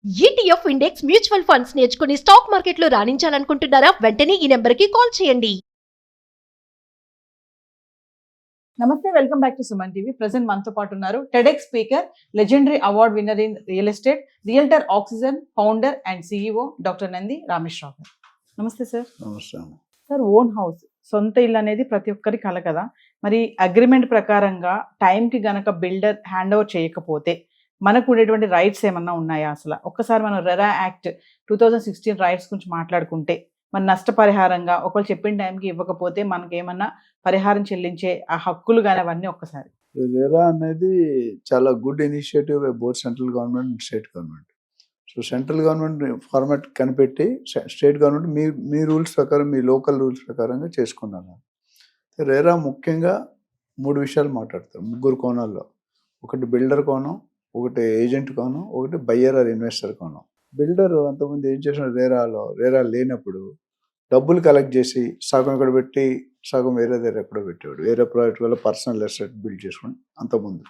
ETF index mutual funds నేర్చుకుని stock మార్కెట్లో రాణించాలనుకుంటున్నారా? వెంటనే ఈ నెంబర్కి కాల్ చేయండి. నమస్తే, welcome back to Suman TV. Present మనతో పాటు ఉన్నారు TEDx speaker, legendary award winner in real estate, realtor oxygen founder and CEO doctor Nandi Rameshwar Rao గారు. నమస్తే సార్. నమస్తే. సార్, ఓన్ హౌస్, సొంత ఇల్లు అనేది ప్రతి ఒక్కరి కల కదా. మరి అగ్రిమెంట్ ప్రకారంగా టైంకి గనక బిల్డర్ హ్యాండ్ ఓవర్ చేయకపోతే మనకు ఉండేటువంటి రైట్స్ ఏమన్నా ఉన్నాయా? అసలు ఒక్కసారి మనం రెరా యాక్ట్ 2016 రైట్స్ గురించి మాట్లాడుకుంటే, మన నష్టపరిహారంగా ఒకళ్ళు చెప్పిన టైంకి ఇవ్వకపోతే మనకేమన్నా పరిహారం చెల్లించే ఆ హక్కులు కానీ అవన్నీ ఒక్కసారి. రెరా అనేది చాలా good initiative both central government and state government. So central government format కనిపెట్టి స్టేట్ గవర్నమెంట్ మీ రూల్స్ ప్రకారం, మీ లోకల్ రూల్స్ ప్రకారంగా చేసుకున్నాను. రెరా ముఖ్యంగా 3 విషయాలు మాట్లాడతారు, 3 కోణాల్లో. ఒకటి బిల్డర్ కోణం, ఒకటి ఏజెంట్ కోణం, ఒకటి బయ్యర్ ఆర్ ఇన్వెస్టర్ కోణం. బిల్డర్ అంతకుముందు ఏం చేసిన, రెరా లేనప్పుడు డబ్బులు కలెక్ట్ చేసి సగం ఇక్కడ పెట్టి సగం వేరే దగ్గర ఎక్కడో పెట్టేవాడు, వేరే ప్రాజెక్ట్ వల్ల పర్సనల్ ఎస్టేట్ బిల్డ్ చేసుకుని అంతకుముందు.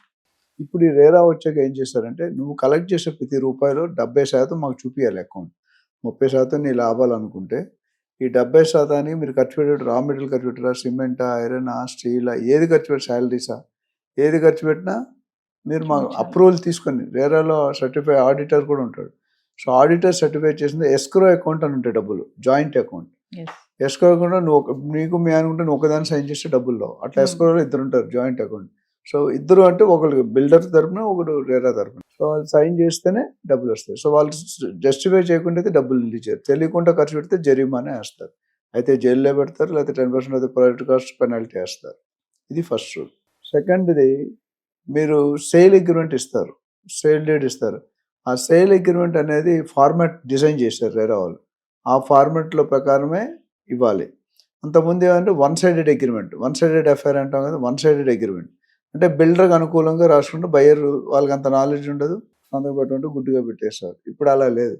ఇప్పుడు ఈ రెరా వచ్చాక ఏం చేస్తారంటే, నువ్వు కలెక్ట్ చేసే ప్రతి రూపాయలో 70% మాకు చూపించాలి అకౌంట్, 30% నీ లాభాలు అనుకుంటే, ఈ 70% మీరు ఖర్చు పెట్టారు, రా మెటీరియల్ ఖర్చు పెట్టారా, సిమెంటా, ఐరనా, స్టీలా, ఏది ఖర్చు పెట్టి, శాలరీసా, ఏది ఖర్చు పెట్టినా మీరు మా అప్రూవల్ తీసుకొని, రెరాలో సర్టిఫై ఆడిటర్ కూడా ఉంటాడు. సో ఆడిటర్ సర్టిఫై చేసింది ఎస్క్రో అకౌంట్ అని ఉంటాయి, డబ్బులు జాయింట్ అకౌంట్. ఎస్క్రో అకౌంట్ నీకు మీ అనుకుంటే నువ్వు ఒకదాన్ని సైన్ చేస్తే డబ్బుల్లో, అట్లా ఎస్క్రోలో 2 ఉంటారు జాయింట్ అకౌంట్. సో 2 అంటే ఒకళ్ళు బిల్డర్ తరపున, ఒకడు రెరా తరపున. సో వాళ్ళు సైన్ చేస్తేనే డబ్బులు వస్తాయి. సో వాళ్ళు జస్టిఫై చేయకుండా అయితే డబ్బులు ఇచ్చారు, తెలియకుండా ఖర్చు పెడితే జరిమానా వేస్తారు, అయితే జైల్లో పెడతారు, లేకపోతే 10% అయితే ప్రాజెక్ట్ కాస్ట్ పెనాల్టీ వేస్తారు. ఇది ఫస్ట్ రూల్. సెకండ్ది, మీరు సేల్ అగ్రిమెంట్ ఇస్తారు, సేల్ డేట్ ఇస్తారు. ఆ సేల్ అగ్రిమెంట్ అనేది ఫార్మాట్ డిజైన్ చేశారు రెరా వాళ్ళు, ఆ ఫార్మాట్లో ప్రకారమే ఇవ్వాలి. అంతకుముందు ఏమంటే one sided agreement, one sided FIR అంటాం కదా, వన్ సైడెడ్ అగ్రిమెంట్ అంటే బిల్డర్కి అనుకూలంగా రాసుకుంటే బయ్యర్ వాళ్ళకి అంత నాలెడ్జ్ ఉండదు, సంతకం పెట్టుకుంటే గుడ్డుగా పెట్టేస్తారు. ఇప్పుడు అలా లేదు.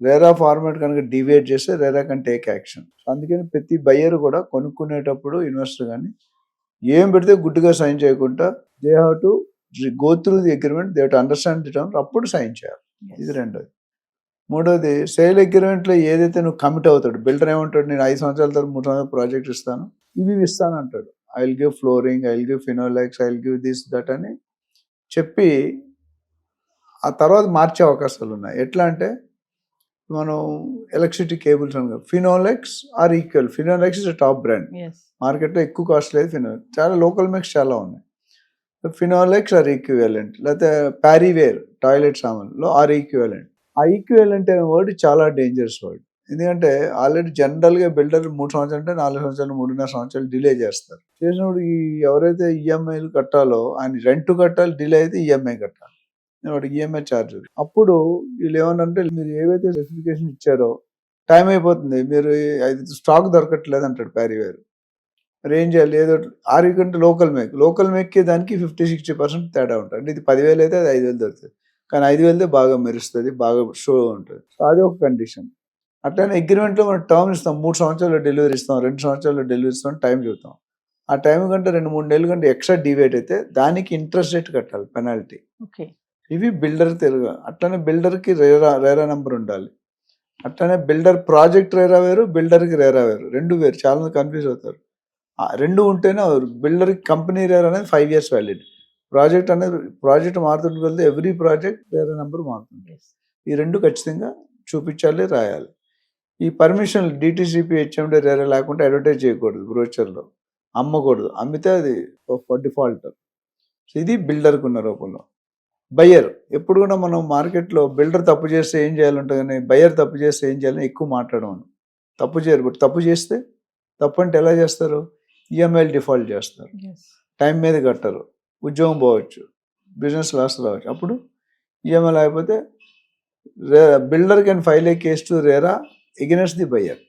రెరా ఫార్మాట్ కనుక డివియేట్ చేస్తే రెరా కెన్ టేక్ యాక్షన్. అందుకని ప్రతి బయ్యర్ కూడా కొనుక్కునేటప్పుడు, ఇన్వెస్టర్ కానీ ఏం పెడితే గుడ్డుగా సైన్ చేయకుండా, they have to go through the agreement, they have to understand the terms, అప్పుడు సైన్ చేయాలి. ఇది రెండోది. మూడోది, సేల్ అగ్రిమెంట్లో ఏదైతే నువ్వు కమిట్ అవుతాడు, బిల్డర్ ఏమంటాడు, నేను 5 సంవత్సరాల తర్వాత 3 సంవత్సరాల ప్రాజెక్ట్ ఇస్తాను, ఇవి ఇస్తాను అంటాడు. I will give flooring, I will give Finolex, I will give this that అని చెప్పి ఆ తర్వాత మార్చే అవకాశాలు ఉన్నాయి. ఎట్లా అంటే, మనం ఎలక్ట్రిసిటీ కేబుల్స్ అని, Finolex are equal. Finolex is top brand, మార్కెట్లో ఎక్కువ కాస్ట్ లేదు. ఫినోలెక్స్ చాలా లోకల్ మేక్స్ చాలా ఉన్నాయి. ఫినోలెక్స్ ఆర్ ఈక్వివలెంట్, లేకపోతే ప్యారీవేర్ టాయిలెట్ సామాన్లో ఆర్ ఈక్వివలెంట్. ఆ ఈక్వివలెంట్ అనే వర్డ్ చాలా డేంజరస్ వర్డ్. ఎందుకంటే ఆల్రెడీ జనరల్గా బిల్డర్ 3 సంవత్సరాలు అంటే 4 సంవత్సరాలు, 3.5 సంవత్సరాలు డిలే చేస్తారు. చేసినప్పుడు ఈ ఎవరైతే ఈఎంఐలు కట్టాలో ఆయన రెంట్ కట్టాలి, డిలే అయితే ఈఎంఐ కట్టాలి, వాడికి ఈఎంఐ ఛార్జ్. అప్పుడు వీళ్ళు ఏమన్నంటే, మీరు ఏవైతే స్పెసిఫికేషన్ ఇచ్చారో టైం అయిపోతుంది, మీరు స్టాక్ దొరకట్లేదు అంటాడు ప్యారీవేర్. మరి ఏం చేయాలి? ఏదో ఆరు కంటే లోకల్ మేక్కి దానికి 50-60% తేడా ఉంటుంది. అంటే ఇది 10,000 అయితే అది 5,000 దొరుకుతుంది, కానీ 5,000 బాగా మెరుస్తుంది, బాగా షో ఉంటుంది. అది ఒక కండిషన్. అట్లనే అగ్రిమెంట్లో మనం టర్మ్ ఇస్తాం, 3 సంవత్సరాలు డెలివరీ ఇస్తాం, 2 సంవత్సరాలు డెలివరీ ఇస్తాం, టైం చెబుతాం. ఆ టైం కంటే 2-3 నెలల కంటే ఎక్స్ట్రా డివేట్ అయితే దానికి ఇంట్రెస్ట్ రేట్ కట్టాలి, పెనాల్టీ. ఇవి బిల్డర్ తెలుగు. అట్లనే బిల్డర్కి రేరా నెంబర్ ఉండాలి. అట్లనే బిల్డర్ ప్రాజెక్ట్ రేరా వేరు, బిల్డర్కి రేరా వేరు, 2 వేరు. చాలా మంది కన్ఫ్యూజ్ అవుతారు. 2 ఉంటేనే బిల్డర్కి కంపెనీ రేరా అనేది 5 years వ్యాలిడ్. ప్రాజెక్ట్ మారుతుంటే వెళ్తే ఎవ్రీ ప్రాజెక్ట్ రేరా నెంబర్ మారుతుంది. ఈ 2 ఖచ్చితంగా చూపించాలి, రాయాలి. ఈ పర్మిషన్ డిటిసిపి హెచ్ఎండి రేరా లేకుండా అడ్వర్టైజ్ చేయకూడదు, బ్రోచర్లో అమ్మకూడదు, అమ్మితే అది డిఫాల్ట్. ఇది బిల్డర్కి ఉన్న రూపంలో. బయ్యర్ ఎప్పుడు కూడా మనం మార్కెట్లో బిల్డర్ తప్పు చేస్తే ఏం చేయాలంటే, కానీ బయ్యర్ తప్పు చేస్తే ఏం చేయాలని ఎక్కువ మాట్లాడమను. తప్పు చేయరు, బట్ తప్పు చేస్తే, తప్పు అంటే ఎలా చేస్తారు, ఈఎంఐలు డిఫాల్ట్ చేస్తారు, టైం మీద కట్టరు, ఉద్యోగం పోవచ్చు, బిజినెస్ లాస్ రావచ్చు. అప్పుడు ఈఎంఐ లేకపోతే builder can file a case to RERA against the buyer.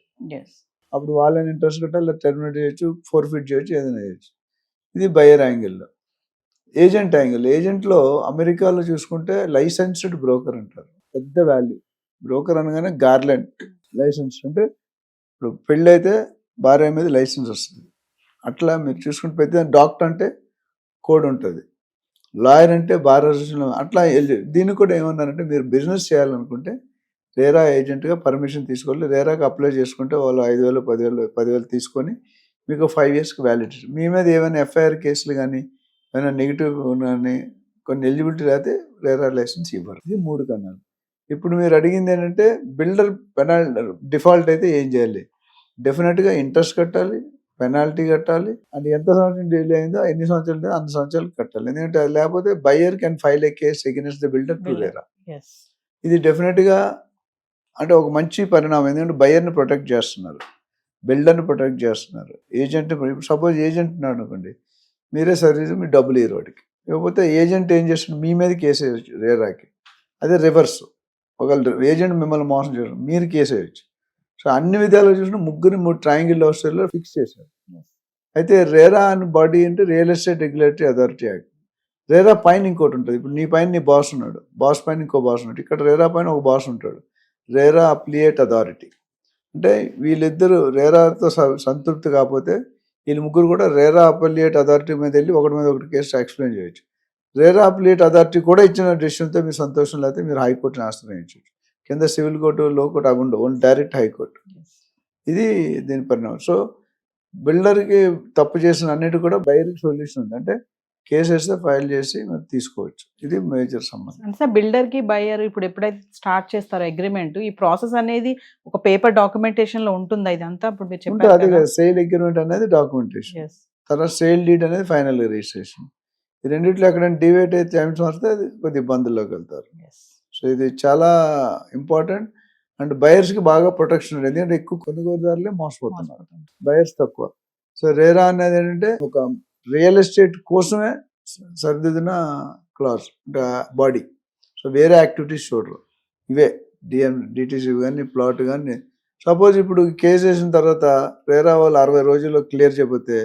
అప్పుడు వాళ్ళని ఇంట్రెస్ట్ కట్టాలి, టెర్మినేట్ చేయొచ్చు, ఫోర్ఫిట్ చేయొచ్చు, ఏదైనా చేయొచ్చు. ఇది బయ్యర్ యాంగిల్లో. ఏజెంట్ యాంగిల్, ఏజెంట్లో అమెరికాలో చూసుకుంటే లైసెన్స్డ్ బ్రోకర్ అంటారు, పెద్ద వాల్యూ. బ్రోకర్ అనగానే గార్లెండ్ లైసెన్స్ అంటే, ఇప్పుడు పెళ్ళైతే భార్య మీద లైసెన్స్ వస్తుంది. అట్లా మీరు చూసుకుంటే ప్రతి డాక్టర్ అంటే కోడ్ ఉంటుంది, లాయర్ అంటే బార్ అసోసియేషన్ అట్లా దీనికి కూడా ఏమన్నారంటే మీరు బిజినెస్ చేయాలనుకుంటే రేరా ఏజెంట్గా పర్మిషన్ తీసుకోవాలి. రేరాకి అప్లై చేసుకుంటే వాళ్ళు 5,000 10,000 తీసుకొని మీకు 5 yearsకి వ్యాలిడిటీ. మీ మీద ఏమైనా ఎఫ్ఐఆర్ కేసులు కానీ ఏమైనా నెగిటివ్ కానీ కొన్ని ఎలిజిబిలిటీ లేకపోతే రేరా లైసెన్స్ ఇవ్వరు. ఇది 3 కన్నాలు. ఇప్పుడు మీరు అడిగింది ఏంటంటే బిల్డర్ డిఫాల్ట్ అయితే ఏం చేయాలి? డెఫినెట్గా ఇంట్రెస్ట్ కట్టాలి, పెనాల్టీ కట్టాలి, అండ్ ఎంత సంవత్సరం డిలే అయిందో ఎన్ని సంవత్సరాలు ఉందో అన్ని సంవత్సరాలు కట్టాలి. ఎందుకంటే అది లేకపోతే buyer can file a case against the builder to RERA. Yes. ఇది డెఫినెట్గా అంటే ఒక మంచి పరిణామం. ఎందుకంటే బయ్యర్ని ప్రొటెక్ట్ చేస్తున్నారు, బిల్డర్ని ప్రొటెక్ట్ చేస్తున్నారు. ఏజెంట్ సపోజ్ ఏజెంట్ ఉన్నాడు అనుకోండి, మీరే సర్వీస్ మీ డబ్బులు ఇవ్వరు వాడికి. ఇకపోతే ఏజెంట్ ఏం చేస్తున్నాడు, మీ మీద కేసు వేయచ్చు రేరాకి. అదే రివర్స్, ఒకవేళ ఏజెంట్ మిమ్మల్ని మోసం చేయడం మీరు కేసు వేయచ్చు. సో అన్ని విధాలు చూసిన 3 ట్రయాంగిల్ లవ్ స్టైల్లో ఫిక్స్ చేశారు. అయితే రేరా అని బాడీ అంటే real estate regulatory authority act. RERA పైన ఇంకోటి ఉంటుంది. ఇప్పుడు నీ పైన నీ బాస్ ఉన్నాడు, బాస్ పైన ఇంకో బాస్ ఉన్నాడు. ఇక్కడ రేరా పైన ఒక బాస్ ఉంటాడు, రేరా అప్లియేట్ అథారిటీ. అంటే వీళ్ళిద్దరు రేరాతో సంతృప్తి కాకపోతే వీళ్ళు 3 కూడా రేరా అప్లియేట్ అథారిటీ మీద వెళ్ళి ఒకటి మీద ఒకటి కేసు ఎక్స్ప్లెయిన్ చేయొచ్చు. రేరా అప్లియేట్ అథారిటీ కూడా ఇచ్చిన డెసిషన్తో మీరు సంతోషం లేకపోతే మీరు హైకోర్టుని ఆశ్రయించవచ్చు. కింద సివిల్ కోర్టు, లో కోర్టు అవి ఉండవు, ఓన్లీ డైరెక్ట్ హైకోర్టు. ఇది దీని పరిణామం. సో బిల్డర్కి తప్పు చేసిన అన్నిటి కూడా బయర్కి సొల్యూషన్ ఉంది. అంటే కేసు వేస్తే ఫైల్ చేసి మరి తీసుకోవచ్చు. ఇది మేజర్ సంబంధం. అంటే బిల్డర్ కి బయ్యర్ ఇప్పుడు ఎప్పుడైతే స్టార్ట్ చేస్తారో అగ్రిమెంట్, ఈ ప్రాసెస్ అనేది ఒక పేపర్ డాక్యుమెంటేషన్ లో ఉంటుందా ఇదంతా? ఇప్పుడు మీరు ఉంటుంది అదే చెప్పారు కదా, సేల్ అగ్రిమెంట్ అనేది డాక్యుమెంటేషన్, తర్వాత సేల్ డీడ్ అనేది ఫైనల్ రిజిస్ట్రేషన్. ఈ రెండిట్లో ఎక్కడైనా డివేట్ అయితే టైమ్స్ వస్తే అది కొద్ది ఇబ్బందుల్లోకి వెళ్తారు. సో ఇది చాలా ఇంపార్టెంట్. అండ్ బయర్స్కి బాగా ప్రొటెక్షన్ ఉంది, ఎందుకంటే ఎక్కువ కొనుగోలుదారులే మోసపోతున్నారు, బయర్స్ తక్కువ. సో రేరా అనేది ఏంటంటే ఒక రియల్ ఎస్టేట్ కోసమే సరిదిద్దిన క్లాజ్ అంటే బాడీ. సో వేరే యాక్టివిటీస్ చూడరు, ఇవే డిటీసీ కానీ ప్లాట్ కానీ. సపోజ్ ఇప్పుడు కేసు వేసిన తర్వాత రేరా వాళ్ళు 60 రోజుల్లో క్లియర్ చేయకపోతే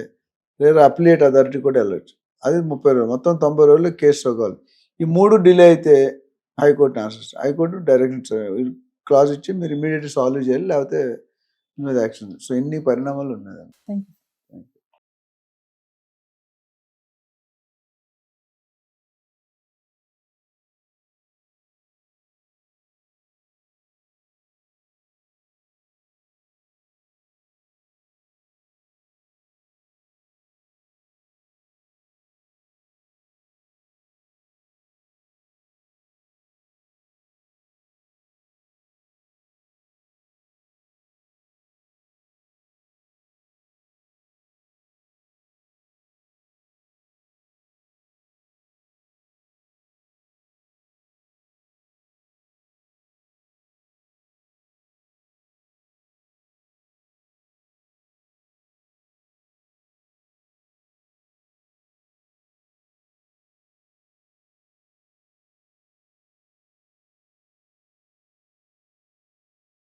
రేరా అప్లియేట్ అథారిటీ కూడా వెళ్ళొచ్చు. అది 30 రోజులు, మొత్తం 90 రోజుల్లో కేసు సోకాలి. ఈ 3 డిలే అయితే high court answers, high court direct clause ఇచ్చి మీరు ఇమీడియట్గా సాల్వ్ చేయాలి, లేకపోతే మీద యాక్షన్. సో ఇన్ని పరిణామాలు ఉన్నాయి. Thank you.